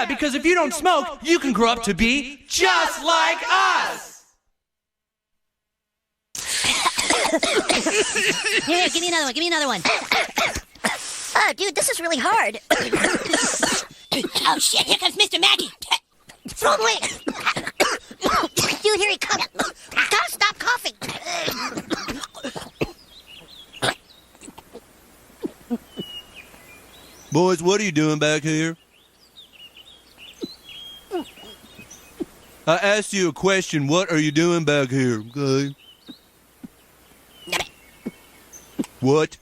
Yeah, because if you don't smoke, you can grow up to be just like us. Here, give me another one. Oh, dude, this is really hard. Oh, shit, here comes Mr. Mackey. Wrong way. Dude, here he comes. Gotta stop coughing. Boys, what are you doing back here? I asked you a question. What are you doing back here? Okay. What?